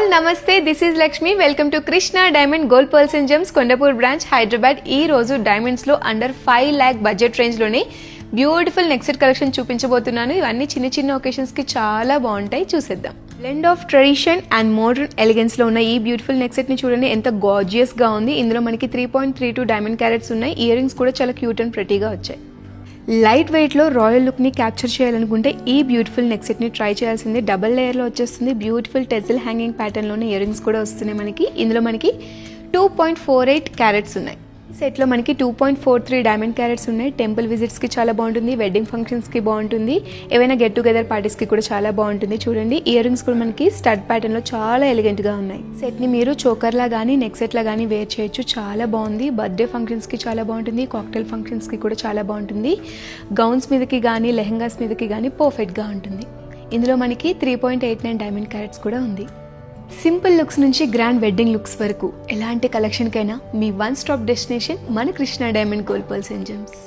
All నమస్తే, this is Lakshmi. Welcome to Krishna diamond gold pearls and gems Kondapur branch Hyderabad. ఈ రోజు diamonds లో అండర్ 5 lakh బడ్జెట్ రేంజ్ లోనే beautiful neck set collection చూపించబోతున్నాను. ఇవన్నీ చిన్న చిన్న ఒకేషన్స్ కి చాలా బాగుంటాయి, చూసేద్దాం. Blend of tradition and modern elegance లో ఉన్న ఈ బ్యూటిఫుల్ నెక్ సెట్ ని చూడండి, ఎంత గార్జియస్ గా ఉంది. ఇందులో మనకి 3.32 డైమండ్ క్యారెట్స్ ఉన్నాయి. ఇయర్ రింగ్స్ కూడా చాలా క్యూట్ అండ్ ప్రెటీగా వచ్చాయి. లైట్ వెయిట్లో రాయల్ లుక్ని క్యాప్చర్ చేయాలనుకుంటే ఈ బ్యూటిఫుల్ నెక్ సెట్ని ట్రై చేయాల్సింది. డబల్ లేయర్లో వచ్చేస్తుంది. బ్యూటిఫుల్ టెజిల్ హ్యాంగింగ్ ప్యాటర్న్లోనే ఇయర్ రింగ్స్ కూడా వస్తున్నాయి మనకి. ఇందులో మనకి 2.48 క్యారెట్స్ ఉన్నాయి. సెట్లో మనకి 2.43 డైమండ్ క్యారెట్స్ ఉన్నాయి. టెంపుల్ విజిట్స్కి చాలా బాగుంటుంది, వెడ్డింగ్ ఫంక్షన్స్కి బాగుంటుంది, ఏవైనా గెట్ టుగెదర్ పార్టీస్కి కూడా చాలా బాగుంటుంది. చూడండి, ఇయర్ రింగ్స్ కూడా మనకి స్టడ్ ప్యాటర్న్లో చాలా ఎలిగెంట్గా ఉన్నాయి. సెట్ని మీరు చోకర్లా కానీ నెక్ సెట్లా కానీ వేర్ చేయొచ్చు, చాలా బాగుంది. బర్త్డే ఫంక్షన్స్కి చాలా బాగుంటుంది, కాక్టైల్ ఫంక్షన్స్కి కూడా చాలా బాగుంటుంది. గౌన్స్ మీదకి కానీ లెహెంగాస్ మీదకి కానీ పర్ఫెక్ట్గా ఉంటుంది. ఇందులో మనకి 3.89 డైమండ్ క్యారెట్స్ కూడా ఉంది. సింపుల్ లుక్స్ నుంచి గ్రాండ్ వెడ్డింగ్ లుక్స్ వరకు ఎలాంటి కలెక్షన్కైనా మీ వన్ స్టాప్ డెస్టినేషన్ మన Krishna diamond gold pearls and Gems.